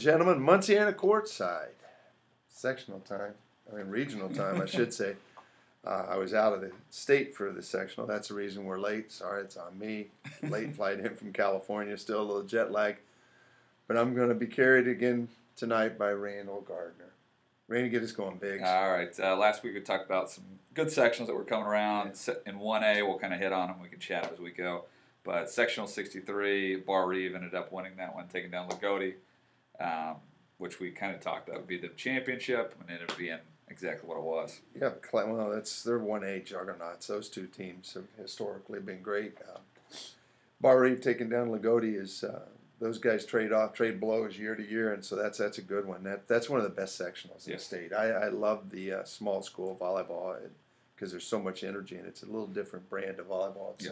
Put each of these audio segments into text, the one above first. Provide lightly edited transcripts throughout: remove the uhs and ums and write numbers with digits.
gentlemen, Munciana Courtside. Sectional time. Regional time, I should say. I was out of the state for the sectional. That's the reason we're late. Sorry, it's on me. Late flight in from California. Still a little jet lag. But I'm going to be carried again tonight by Randall Gardner. Randy, get us going, Biggs. All right. Last week we talked about some good sectionals that were coming around. In 1A, we'll kind of hit on them. We can chat as we go. But sectional 63, Bar Reeve ended up winning that one, taking down Lagodi, which we kind of talked that would be the championship, and ended up being exactly what it was. Yeah, well, they're 1A juggernauts. Those two teams have historically been great. Bar Reeve taking down Lagodi is those guys trade blows year to year, and so that's a good one. That's one of the best sectionals in the state. I love the small school volleyball because there's so much energy, and it's a little different brand of volleyball. It's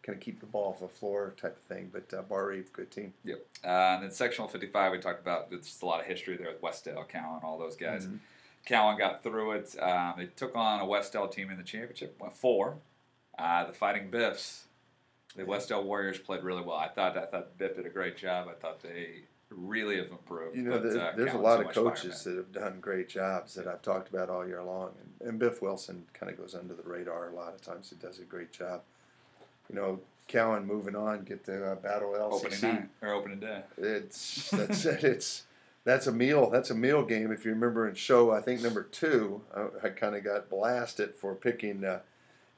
kind of keep the ball off the floor type of thing, but Bar Reeve, good team. Yep. And then sectional 55, we talked about just a lot of history there with Westdale, Cowan, all those guys. Mm-hmm. Cowan got through it. They took on a Westdale team in the championship, went 4. The Fighting Biffs. The Westdale Warriors played really well. I thought Biff did a great job. I thought they really have improved. You know, there's a lot of coaches that have done great jobs that I've talked about all year long, and Biff Wilson kind of goes under the radar a lot of times. He does a great job. You know, Cowan moving on, get the Battle LCC. Opening day. That's a meal. That's a meal game. If you remember in show, I think number 2, I kind of got blasted for picking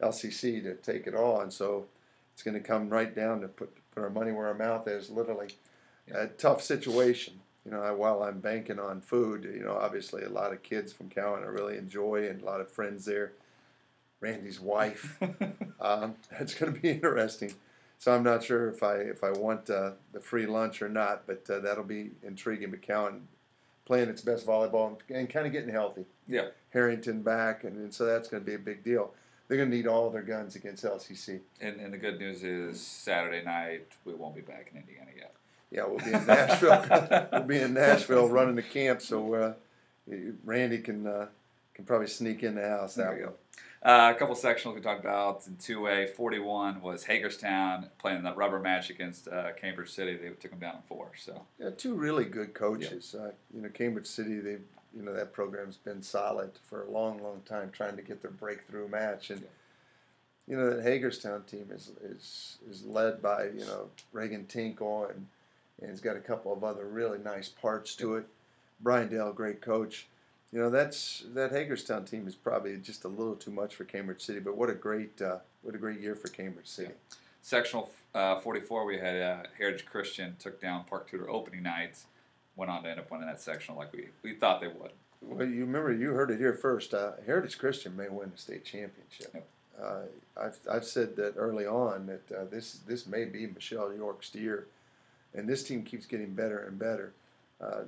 LCC to take it all, and so it's going to come right down to put our money where our mouth is. Literally, a tough situation. You know, while I'm banking on food, you know, obviously a lot of kids from Cowan I really enjoy, and a lot of friends there. Randy's wife. That's going to be interesting. So I'm not sure if I want the free lunch or not, but that'll be intriguing. But Cowan playing its best volleyball and kind of getting healthy. Yeah. Harrington back, and so that's going to be a big deal. They're going to need all their guns against LCC. And the good news is Saturday night we won't be back in Indiana yet. Yeah, we'll be in Nashville. We'll be in Nashville running the camp, so Randy can probably sneak in the house that way. A couple sectionals we talked about in 2A. 41 was Hagerstown playing that rubber match against Cambridge City. They took them down in 4. So yeah, 2 really good coaches. Yep. You know, Cambridge City, that program's been solid for a long, long time, trying to get their breakthrough match. And you know, that Hagerstown team is led by Reagan Tinkle, and it's got a couple of other really nice parts to it. Brian Dale, great coach. You know, that Hagerstown team is probably just a little too much for Cambridge City, but what a great year for Cambridge City. Yeah. Sectional 44, we had Heritage Christian took down Park Tudor opening nights, went on to end up winning that sectional like we thought they would. Well, you remember, you heard it here first. Heritage Christian may win the state championship. Yep. I've said that early on that this may be Michelle York's year, and this team keeps getting better and better.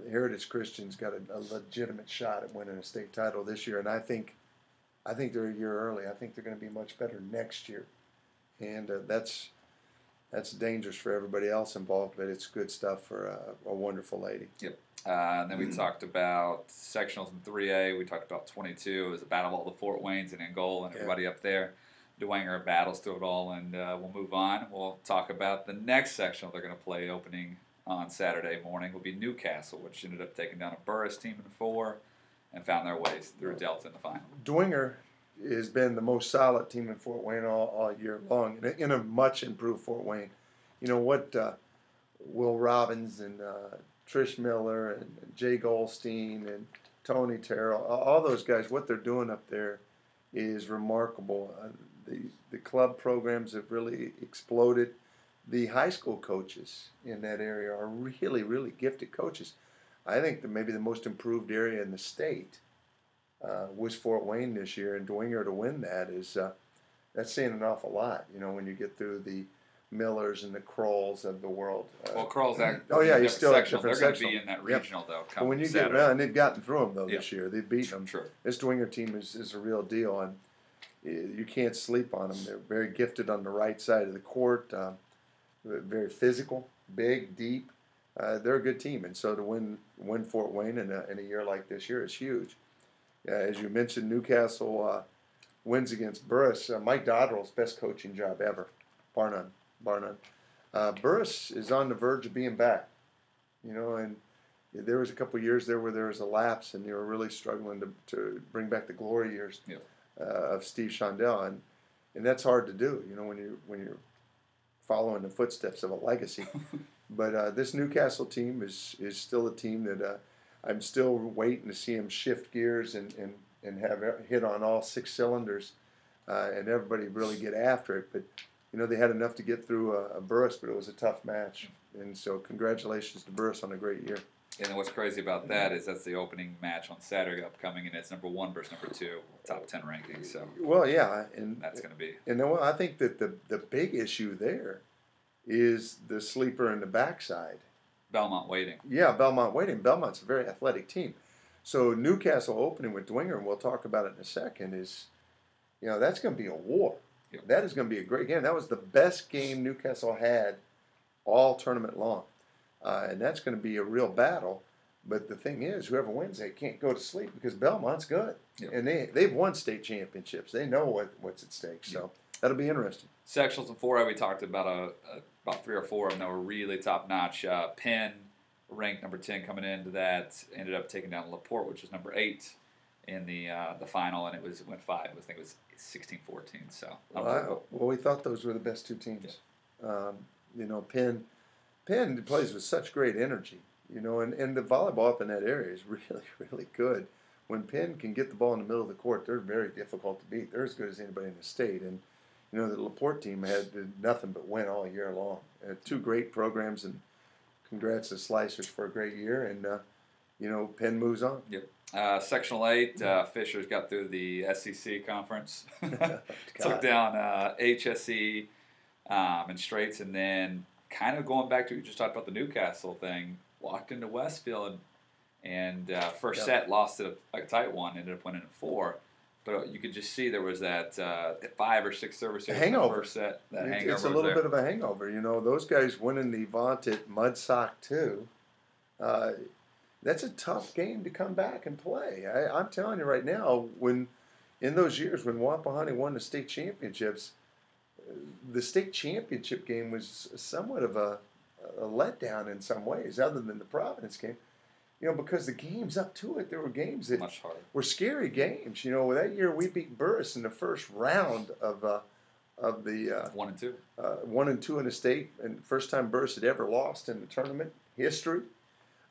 Heritage Christian's got a legitimate shot at winning a state title this year, and I think they're a year early. I think they're going to be much better next year, and that's dangerous for everybody else involved. But it's good stuff for a wonderful lady. Yep. And then we talked about sectionals in 3A. We talked about 22. It was a battle of all the Fort Waynes and Angola and everybody up there. Dwenger battles through it all, and we'll move on. We'll talk about the next sectional they're going to play opening on Saturday morning will be Newcastle, which ended up taking down a Burris team in 4 and found their ways through Delta in the final. Dwenger has been the most solid team in Fort Wayne all year long, in a much improved Fort Wayne. You know what, Will Robbins and Trish Miller and Jay Goldstein and Tony Terrell, all those guys, what they're doing up there is remarkable. The club programs have really exploded. The high school coaches in that area are really, really gifted coaches. I think that maybe the most improved area in the state was Fort Wayne this year, and Dwenger to win that that's saying an awful lot. You know, when you get through the Millers and the Krolls of the world. Well, Krolls he's still at different They're going to sectional. be in that regional though. But when you Saturday. get around, and they've gotten through them though this year. They've beaten them. True. This Dwenger team is a real deal, and you can't sleep on them. They're very gifted on the right side of the court. Very physical, big, deep. They're a good team, and so to win Fort Wayne in a year like this year is huge. As you mentioned, Newcastle wins against Burris. Mike Dodderell's best coaching job ever, bar none. Burris is on the verge of being back, and there was a couple of years there where there was a lapse, and they were really struggling to bring back the glory years of Steve Shondell, and that's hard to do, when you're following the footsteps of a legacy. But this Newcastle team is still a team that I'm still waiting to see them shift gears and have hit on all 6 cylinders, and everybody really get after it. But they had enough to get through a Burris, but it was a tough match. And so congratulations to Burris on a great year. And then what's crazy about that is that's the opening match on Saturday upcoming, and it's number 1 versus number 2, top 10 rankings. So well, yeah, and that's going to be. And then I think that the big issue there is the sleeper in the backside. Belmont waiting. Yeah, Belmont waiting. Belmont's a very athletic team. So Newcastle opening with Dwenger, and we'll talk about it in a second, is, that's going to be a war. Yep. That is going to be a great game. That was the best game Newcastle had all tournament long. And that's going to be a real battle. But the thing is, whoever wins, they can't go to sleep because Belmont's good. Yep. And they've won state championships. They know what's at stake. So that'll be interesting. Sectionals and 4A, we talked about about 3 or 4 of them that were really top-notch. Penn, ranked number 10 coming into that, ended up taking down LaPorte, which was number 8 in the final, and it went 5. I think it was 16-14. So well, we thought those were the best 2 teams. Yeah. Penn plays with such great energy, and the volleyball up in that area is really, really good. When Penn can get the ball in the middle of the court, they're very difficult to beat. They're as good as anybody in the state. And, the LaPorte team did nothing but win all year long. 2 great programs, and congrats to Slicers for a great year. And, Penn moves on. Yep. Sectional 8, Fishers got through the SEC conference. Took down HSE in straights, and then kind of going back to, you just talked about the Newcastle thing, walked into Westfield and first set lost it a tight one, ended up winning at 4. But you could just see there was that 5 or 6 service errors in the first set. That hangover. It's a little bit of a hangover. Those guys winning the vaunted Mud Sock 2, that's a tough game to come back and play. I'm telling you right now, in those years when Wapahani won the state championships, the state championship game was somewhat of a letdown in some ways, other than the Providence game. Because the games up to it, there were games that were scary games. That year we beat Burris in the first round of the 1 and 2, 1 and 2 in the state, and first time Burris had ever lost in the tournament history.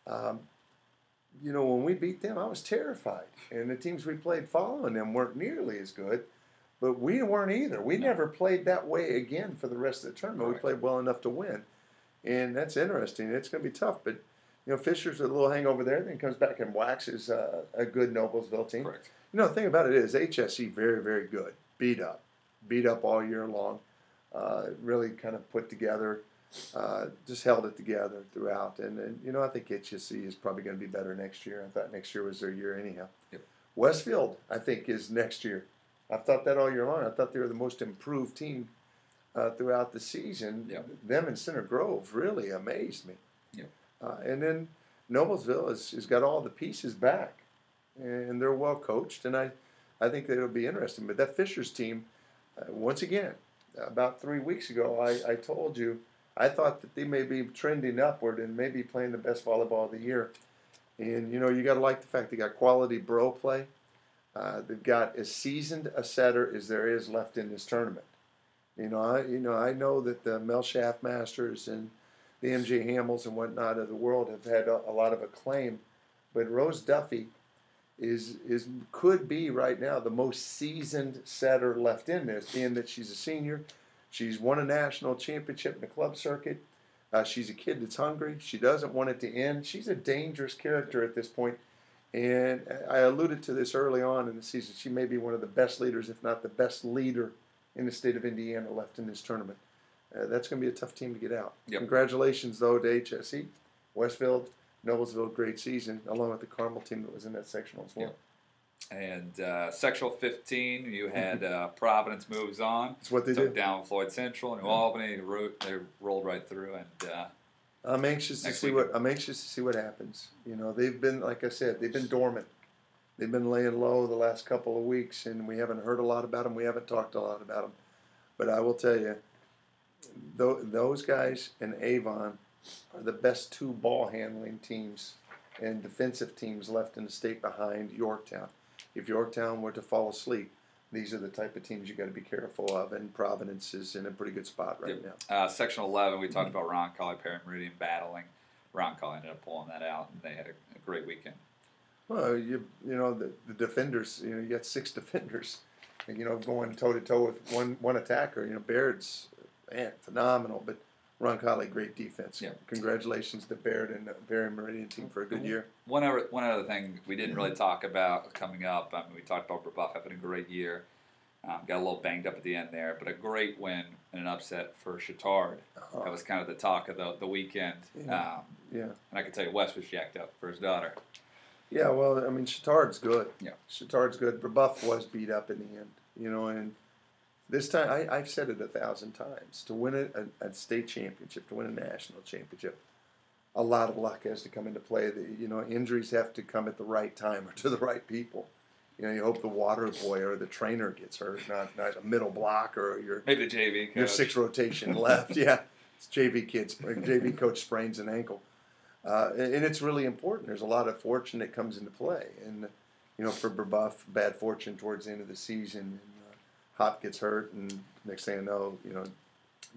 When we beat them, I was terrified, and the teams we played following them weren't nearly as good. But we weren't either. We never played that way again for the rest of the tournament. Correct. We played well enough to win. And that's interesting. It's going to be tough. But, Fisher's a little hangover there. Then comes back and waxes a good Noblesville team. Correct. The thing about it is HSE very, very good. Beat up all year long. Really kind of put together. Just held it together throughout. And I think HSE is probably going to be better next year. I thought next year was their year anyhow. Yep. Westfield, I think, is next year. I've thought that all year long. I thought they were the most improved team throughout the season. Yep. Them and Center Grove really amazed me. Yep. And then Noblesville has got all the pieces back, and they're well coached, and I think that it'll be interesting. But that Fishers team, once again, about 3 weeks ago, I told you I thought that they may be trending upward and maybe playing the best volleyball of the year. And you got to like the fact they got quality bro play. They've got as seasoned a setter as there is left in this tournament. I know that the Mel Schaffmasters and the MJ Hamels and whatnot of the world have had a lot of acclaim, but Rose Duffy could be right now the most seasoned setter left in this, being that she's a senior. She's won a national championship in the club circuit. She's a kid that's hungry. She doesn't want it to end. She's a dangerous character at this point. And I alluded to this early on in the season. She may be one of the best leaders, if not the best leader in the state of Indiana left in this tournament. That's going to be a tough team to get out. Yep. Congratulations, though, to HSE, Westfield, Noblesville, great season, along with the Carmel team that was in that sectional as well. Yep. And sectional 15, you had Providence moves on. That's what they Took did. down Floyd Central, New Albany. They rolled right through, and I'm anxious to see what happens. They've been, like I said, they've been dormant. They've been laying low the last couple of weeks, and we haven't heard a lot about them. We haven't talked a lot about them. But I will tell you, those guys and Avon are the best 2 ball handling teams and defensive teams left in the state behind Yorktown. If Yorktown were to fall asleep, these are the type of teams you got to be careful of, and Providence is in a pretty good spot right now. Sectional 11, we talked about Roncalli, Perry Meridian battling. Roncalli ended up pulling that out, and they had a great weekend. Well, you know the defenders. You got 6 defenders, and, going toe to toe with one attacker. Baird's phenomenal, but Roncalli, great defense. Yeah. Congratulations to Baird and the Perry Meridian team for a good year. One other thing we didn't really talk about coming up. We talked about Brebeuf having a great year. Got a little banged up at the end there, but a great win and an upset for Chittard. That was kind of the talk of the weekend. Yeah. And I can tell you Wes was jacked up for his daughter. Yeah, well, Chittard's good. Yeah. Chittard's good. Brebeuf was beat up in the end, and this time, I've said it 1,000 times, to win a state championship, to win a national championship, a lot of luck has to come into play. Injuries have to come at the right time or to the right people. You hope the water boy or the trainer gets hurt, not a middle blocker or maybe the JV coach. Your 6 rotation left. Yeah, it's JV coach sprains an ankle. And it's really important. There's a lot of fortune that comes into play. And, for Brebeuf, bad fortune towards the end of the season. And, Hop gets hurt, and next thing I know,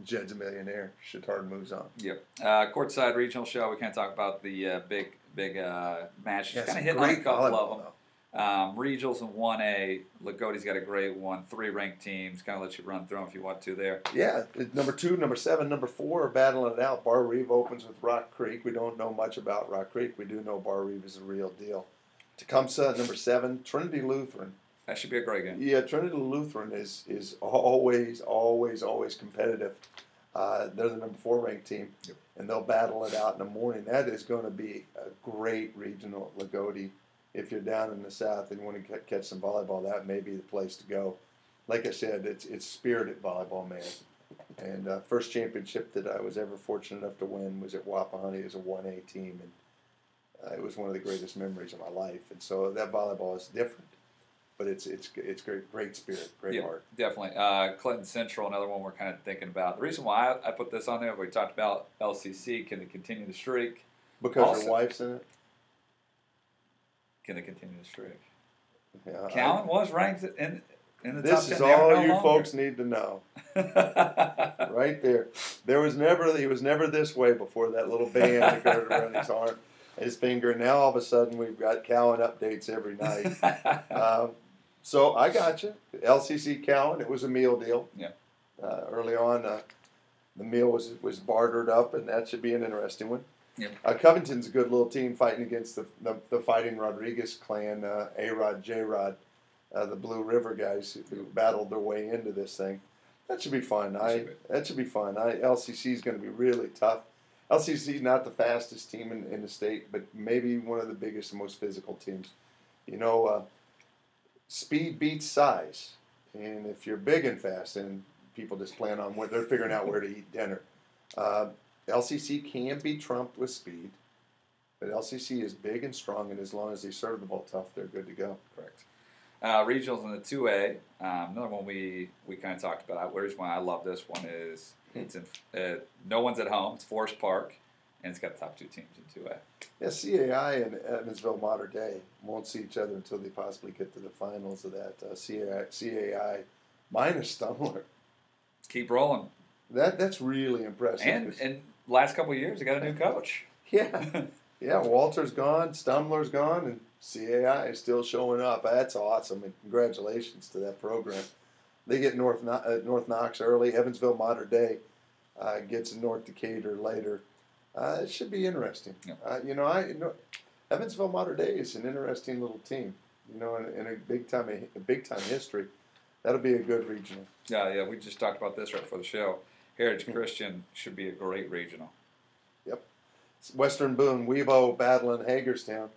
Jed's a millionaire. Chittard moves on. Yep. Courtside regional show. We can't talk about the big matches. Yeah, kind of hit on a couple of them. Regionals in 1A. Lagoti's got a great one. 3 ranked teams. Kind of let you run through them if you want to there. Yeah. Number 2, number 7, number 4 are battling it out. Bar Reeve opens with Rock Creek. We don't know much about Rock Creek. We do know Bar Reeve is a real deal. Tecumseh, number 7. Trinity Lutheran. That should be a great game. Yeah, Trinity Lutheran is always competitive. They're the number 4 ranked team, and they'll battle it out in the morning. That is going to be a great regional at Lagodi. If you're down in the south and you want to catch some volleyball, that may be the place to go. Like I said, it's spirited volleyball, man. And first championship that I was ever fortunate enough to win was at Wapahoney as a 1A team, and it was one of the greatest memories of my life. And so that volleyball is different. But it's great spirit, great heart. Definitely. Clinton Central, another one we're kind of thinking about. The reason why I put this on there, we talked about LCC. Can they continue the streak? Because your wife's in it? Can they continue the streak? Yeah, Cowan was ranked in the top 10. This is all you folks need to know. Right there. He was never this way before that little band that goes around his arm, his finger. And now all of a sudden we've got Cowan updates every night. So I got you. LCC Cowan, it was a meal deal. Yeah. Early on, the meal was bartered up, and that should be an interesting one. Yeah. Covington's a good little team fighting against the Fighting Rodriguez clan, A-Rod, J-Rod, the Blue River guys who battled their way into this thing. That should be fun. That should be fun. LCC is going to be really tough. LCC is not the fastest team in the state, but maybe one of the biggest and most physical teams. Speed beats size. And if you're big and fast, then people just plan on they're figuring out where to eat dinner. LCC can be trumped with speed, but LCC is big and strong, and as long as they serve the ball tough, they're good to go. Correct. Regionals in the 2A, another one we kind of talked about. The reason why I love this one is no one's at home. It's Forest Park, and it's got the top 2 teams in 2A. Yeah, CAI and Evansville Mater Dei won't see each other until they possibly get to the finals of that. CAI minus Stumler. Keep rolling. That's really impressive. And last couple of years, they got a new coach. Yeah. Yeah, Walter's gone, Stumler's gone, and CAI is still showing up. That's awesome, and congratulations to that program. They get North Knox early. Evansville Mater Dei gets North Decatur later. It should be interesting. Yeah. Evansville Mater Dei is an interesting little team. In a big time history. That'll be a good regional. Yeah. We just talked about this right before the show. Heritage Christian should be a great regional. Yep. Western Boone, Webo battling Hagerstown.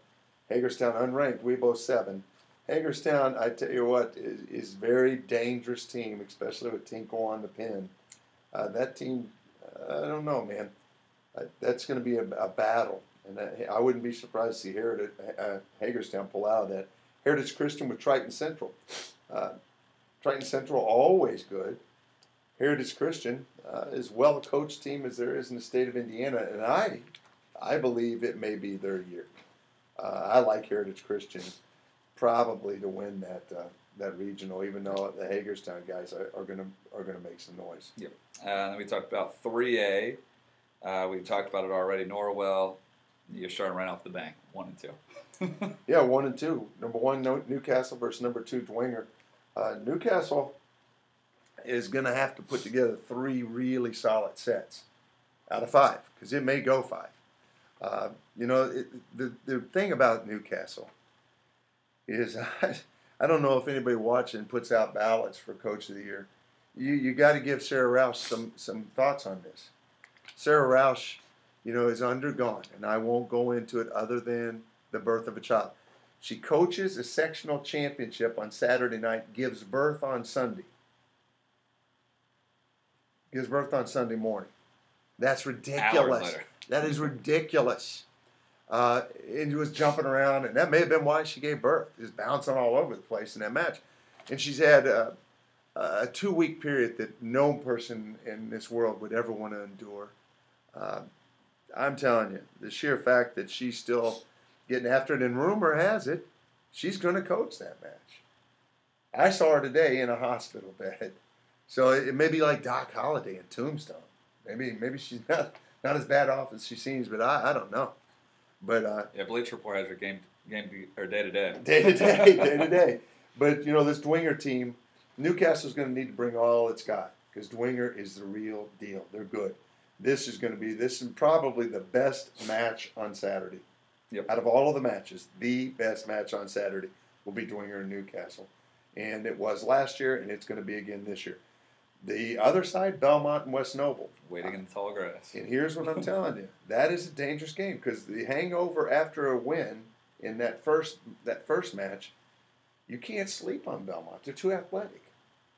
Hagerstown unranked, Webo 7. Hagerstown, I tell you what, is very dangerous team, especially with Tinkle on the pin. That team, I don't know, man. That's going to be a battle, and I wouldn't be surprised to see Hagerstown pull out of that. Heritage Christian with Triton Central. Triton Central always good. Heritage Christian as well a coached team as there is in the state of Indiana, and I believe it may be their year. I like Heritage Christian probably to win that regional, even though the Hagerstown guys are gonna make some noise. Yep. And then we talked about 3A. We talked about it already. Norwell, you're starting right off the bank, 1 and 2. Yeah, 1 and 2. Number 1 Newcastle versus number 2 Dwenger. Newcastle is going to have to put together 3 really solid sets out of 5 because it may go 5. The thing about Newcastle is I don't know if anybody watching puts out ballots for Coach of the Year. You got to give Sarah Roush some thoughts on this. Sarah Roush, is undergone, and I won't go into it other than the birth of a child. She coaches a sectional championship on Saturday night, gives birth on Sunday. Gives birth on Sunday morning. That's ridiculous. Hours later. That is ridiculous. And was jumping around, and that may have been why she gave birth. Just bouncing all over the place in that match. And she's had a 2-week period that no person in this world would ever want to endure. I'm telling you, the sheer fact that she's still getting after it, and rumor has it, she's going to coach that match. I saw her today in a hospital bed. So it may be like Doc Holliday in Tombstone. Maybe she's not as bad off as she seems, but I don't know. But Bleach Report has her game or day to day. Day to day. But this Dwenger team, Newcastle's going to need to bring all it's got because Dwenger is the real deal. They're good. This is probably the best match on Saturday. Yep. Out of all of the matches, the best match on Saturday will be Dwenger and Newcastle. And it was last year, and it's going to be again this year. The other side, Belmont and West Noble. Waiting in the tall grass. And here's what I'm telling you. That is a dangerous game because the hangover after a win in that first match, you can't sleep on Belmont. They're too athletic.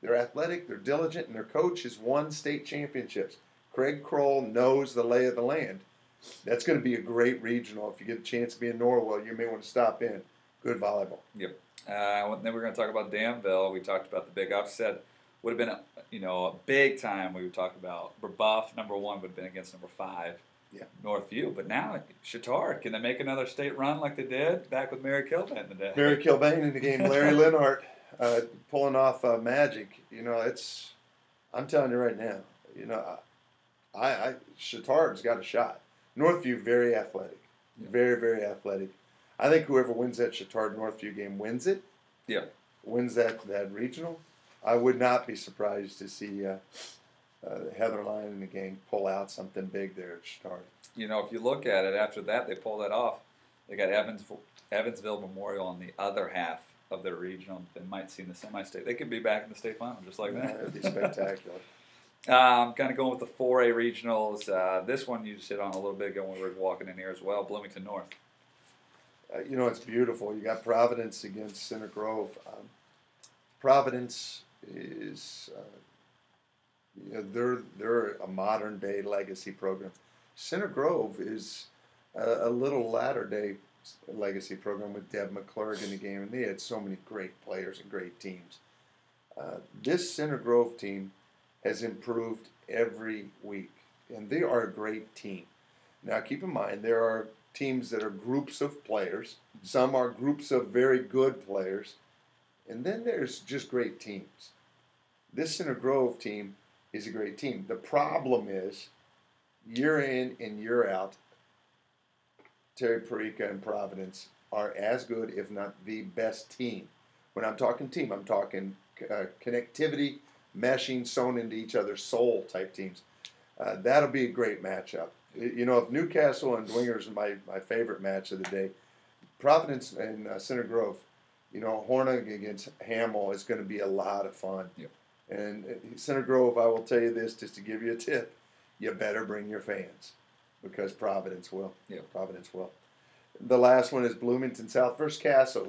They're athletic, they're diligent, and their coach has won state championships. Craig Kroll knows the lay of the land. That's going to be a great regional. If you get a chance to be in Norwell, you may want to stop in. Good volleyball. Yep. Then we're going to talk about Danville. We talked about the big upset. Would have been a big time. We would talk about Brebeuf, number 1, would have been against number 5, Northview. But now Chittard, can they make another state run like they did back with Mary Kilbane in the day? Mary Kilbane in the game. Larry Linhart pulling off magic. I'm telling you right now. Chittard's got a shot. Northview very athletic, very very athletic. I think whoever wins that Chittard Northview game wins it. Yeah. Wins that regional. I would not be surprised to see Heather Lyon and the gang pull out something big there at Chittard. If you look at it, after that they pull that off. They got Evansville Memorial on the other half of their regional. They might see in the semi-state. They could be back in the state final just like that. That would be spectacular. Kind of going with the 4A regionals. This one you just hit on a little bit when we were walking in here as well. Bloomington North. It's beautiful. You got Providence against Center Grove. Providence is, they're a modern day legacy program. Center Grove is a little latter day legacy program with Deb McClurg in the game, and they had so many great players and great teams. This Center Grove team has improved every week, and they are a great team. Now, keep in mind, there are teams that are groups of players. Some are groups of very good players, and then there's just great teams. This Center Grove team is a great team. The problem is, year in and year out, Terry Perica and Providence are as good, if not the best team. When I'm talking team, I'm talking connectivity, meshing, sewn into each other's soul type teams. That'll be a great matchup. If Newcastle and Dwenger is my favorite match of the day, Providence and Center Grove, Hornig against Hamill is going to be a lot of fun. Yep. And Center Grove, I will tell you this just to give you a tip, you better bring your fans because Providence will. Yep. Providence will. The last one is Bloomington South versus Castle,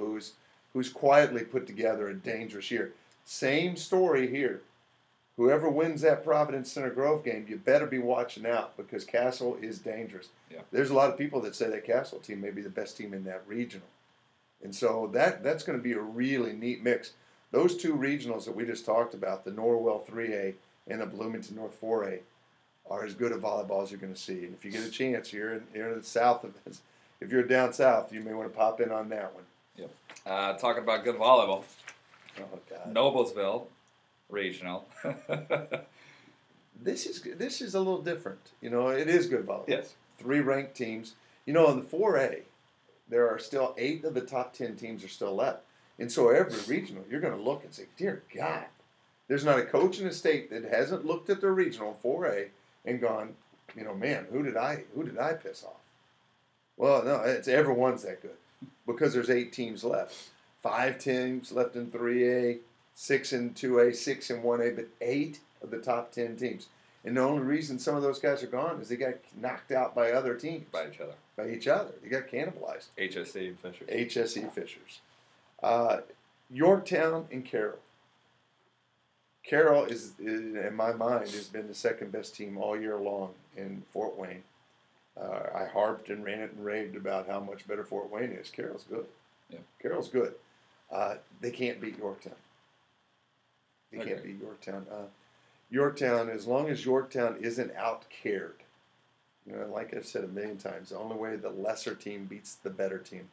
who's quietly put together a dangerous year. Same story here. Whoever wins that Providence Center Grove game, you better be watching out because Castle is dangerous. Yeah. There's a lot of people that say that Castle team may be the best team in that regional. And so that's going to be a really neat mix. Those 2 regionals that we just talked about, the Norwell 3A and the Bloomington North 4A, are as good a volleyball as you're going to see. And if you get a chance, you're in the south of if you're down south, you may want to pop in on that one. Yep. Talking about good volleyball. Oh God. Noblesville Regional. This is a little different. It is good volleyball. Yes. 3 ranked teams. In the 4A, there are still 8 of the top 10 teams are still left. And so every regional, you're going to look and say, dear God, there's not a coach in the state that hasn't looked at their regional 4A and gone, man, who did I piss off? Well, no, everyone's that good because there's 8 teams left. 5 teams left in 3A, 6 in 2A, 6 in 1A, but 8 of the top 10 teams. And the only reason some of those guys are gone is they got knocked out by other teams. By each other. By each other. They got cannibalized. HSE and Fishers. HSE Fishers. Yorktown and Carroll. Carroll is, in my mind, has been the second best team all year long in Fort Wayne. I harped and ranted and raved about how much better Fort Wayne is. Carroll's good. Yeah. Carroll's good. They can't beat Yorktown. They can't beat Yorktown. Yorktown, as long as Yorktown isn't out-cared, like I've said a million times, the only way the lesser team beats the better team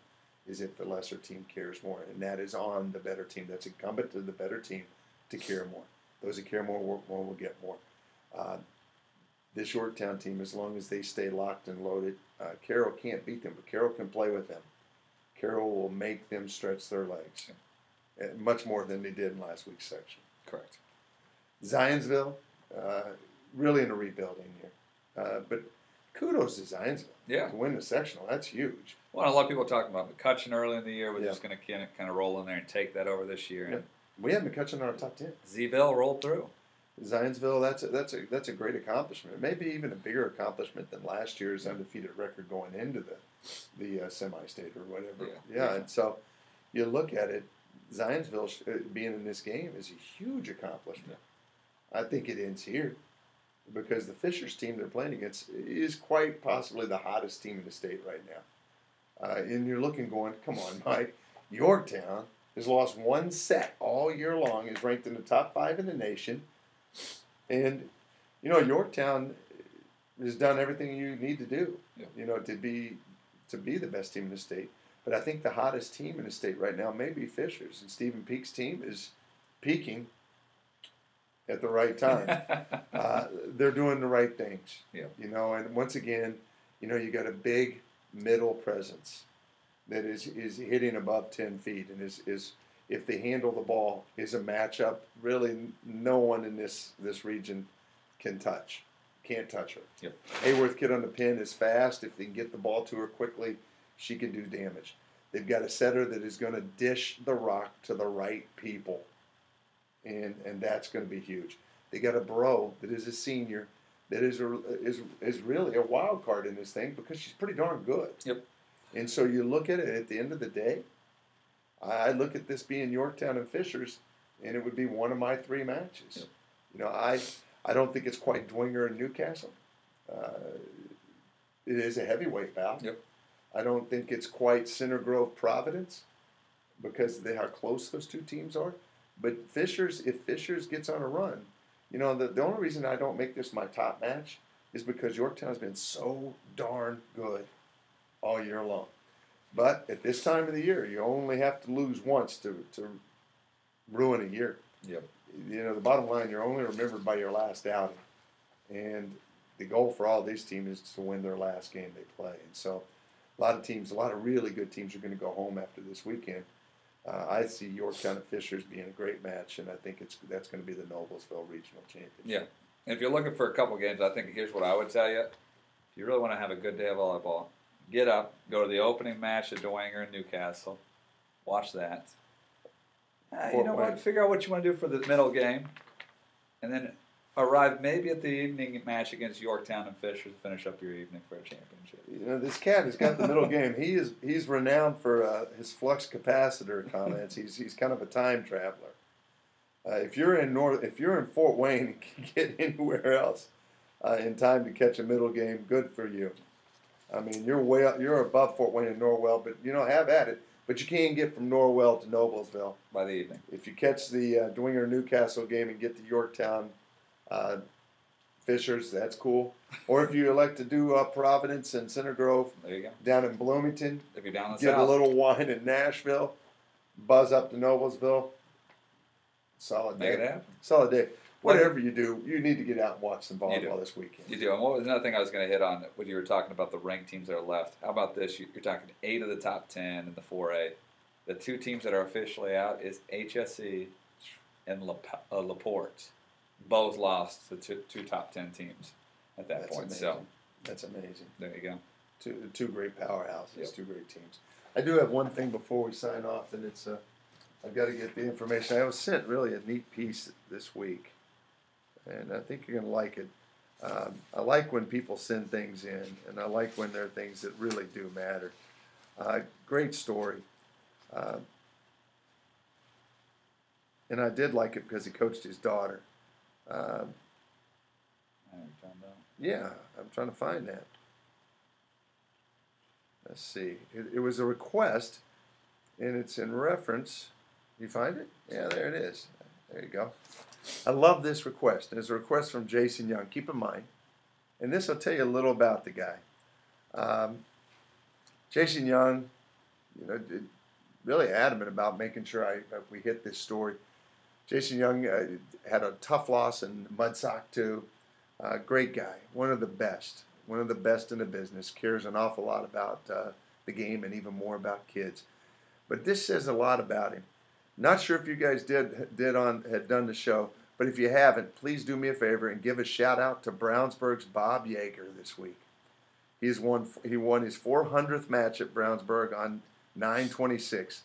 is if the lesser team cares more, and that is on the better team. That's incumbent to the better team to care more. Those that care more will get more. This Yorktown team, as long as they stay locked and loaded, Carroll can't beat them, but Carroll can play with them. Carroll will make them stretch their legs, much more than they did in last week's section. Correct. Zionsville, really in a rebuilding year. But kudos to Zionsville. Yeah. To win the sectional, that's huge. Well, a lot of people talking about McCutcheon early in the year. We're Yeah. just going to kind of roll in there and take that over this year. Yeah. We have McCutcheon in our top 10. Zville rolled through. Zionsville, that's a great accomplishment. Maybe even a bigger accomplishment than last year's undefeated record going into the semi-state or whatever. Yeah. And so you look at it, Zionsville being in this game is a huge accomplishment. I think it ends here because the Fishers team they're playing against is quite possibly the hottest team in the state right now. And you're looking going, come on, Mike, Yorktown has lost one set all year long, is ranked in the top 5 in the nation. And, Yorktown has done everything you need to do, to be the best team in the state. But I think the hottest team in the state right now may be Fishers. And Stephen Peake's team is peaking at the right time. They're doing the right things. Yeah. And once again, you got a big middle presence that is hitting above 10 feet and is if they handle the ball, is a matchup really no one in this region can't touch her. Yep. Hayworth kid on the pin is fast. If they can get the ball to her quickly, she can do damage. They've got a setter that is going to dish the rock to the right people, and that's going to be huge. They got a bro that is a senior that is really a wild card in this thing because she's pretty darn good. Yep. And so you look at it at the end of the day, I look at this being Yorktown and Fishers, and it would be one of my 3 matches. Yep. I don't think it's quite Dwenger and Newcastle. It is a heavyweight bout. Yep. I don't think it's quite Center Grove Providence because how close those 2 teams are. But if Fishers gets on a run, the only reason I don't make this my top match is because Yorktown's been so darn good all year long. But at this time of the year, you only have to lose once to ruin a year. Yep. The bottom line, you're only remembered by your last outing. And the goal for all these teams is to win their last game they play. And so a lot of really good teams are going to go home after this weekend. I see Yorktown and Fishers being a great match, and I think that's going to be the Noblesville Regional Championship. Yeah. And if you're looking for a couple games, I think here's what I would tell you. If you really want to have a good day of volleyball, get up, go to the opening match at Dwenger and Newcastle. Watch that. You know what? Figure out what you want to do for the middle game. And then arrive maybe at the evening match against Yorktown and Fishers to finish up your evening for a championship. This cat has got the middle game. He's renowned for his flux capacitor comments. He's kind of a time traveler. If you're in Fort Wayne and can get anywhere else in time to catch a middle game, good for you. I mean, you're above Fort Wayne and Norwell, but have at it. But you can't get from Norwell to Noblesville by the evening. If you catch the Dwenger Newcastle game and get to Yorktown Fishers, that's cool. Or if you elect to do Providence and Center Grove, There you go. down in Bloomington, If you're down in the get south. a little wine in Nashville, buzz up to Noblesville. Solid Make day. it happen. Solid day. Whatever you do, you need to get out and watch some You do. volleyball this weekend. You do. And what was another thing I was going to hit on when you were talking about the ranked teams that are left? How about this? You're talking 8 of the top 10 in the 4A. The 2 teams that are officially out is HSE and LaPorte. Both lost to two top 10 teams at that That's point. amazing. So That's amazing. there you go. Two great powerhouses, Yep. 2 great teams. I do have one thing before we sign off, and it's I've got to get the information. I was sent really a neat piece this week, and I think you're going to like it. I like when people send things in, and I like when there are things that really do matter. Great story. And I did like it because he coached his daughter. I haven't found out. Yeah, I'm trying to find that. Let's see. It was a request, and it's in reference. You find it? Yeah, there it is. There you go. I love this request. It's a request from Jason Young. Keep in mind, and this will tell you a little about the guy. Jason Young, really adamant about making sure we hit this story. Jason Young had a tough loss in Mudsock too. Great guy, one of the best in the business. Cares an awful lot about the game and even more about kids. But this says a lot about him. Not sure if you guys had done the show, but if you haven't, please do me a favor and give a shout out to Brownsburg's Bob Yeager this week. He won his 400th match at Brownsburg on 9/26.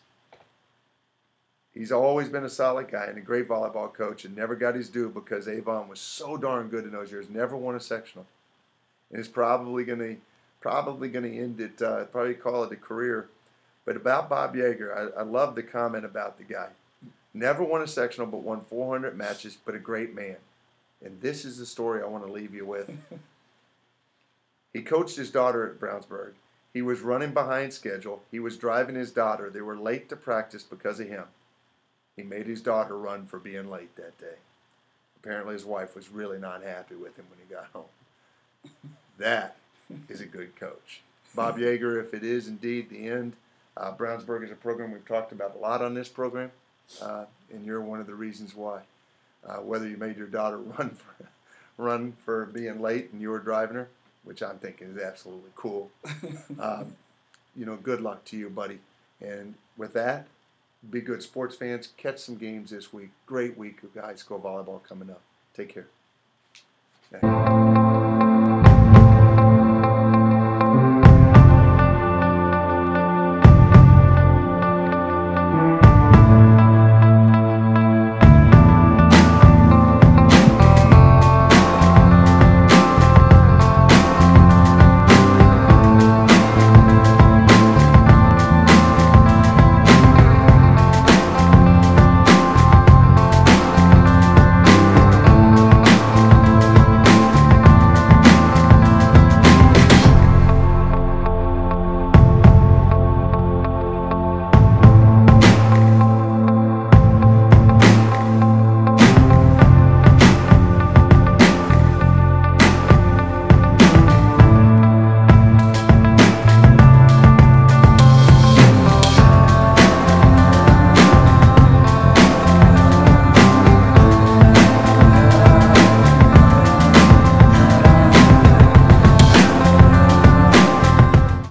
He's always been a solid guy and a great volleyball coach, and never got his due because Avon was so darn good in those years. Never won a sectional, and is probably going to end it. Probably call it a career. But about Bob Yeager, I love the comment about the guy. Never won a sectional, but won 400 matches, but a great man. And this is the story I want to leave you with. He coached his daughter at Brownsburg. He was running behind schedule. He was driving his daughter. They were late to practice because of him. He made his daughter run for being late that day. Apparently his wife was really not happy with him when he got home. That is a good coach. Bob Yeager, if it is indeed the end, Brownsburg is a program we've talked about a lot on this program, and you're one of the reasons why. Whether you made your daughter run for being late and you were driving her, which I'm thinking is absolutely cool. Good luck to you, buddy. And with that, be good sports fans. Catch some games this week. Great week of high school volleyball coming up. Take care. Okay.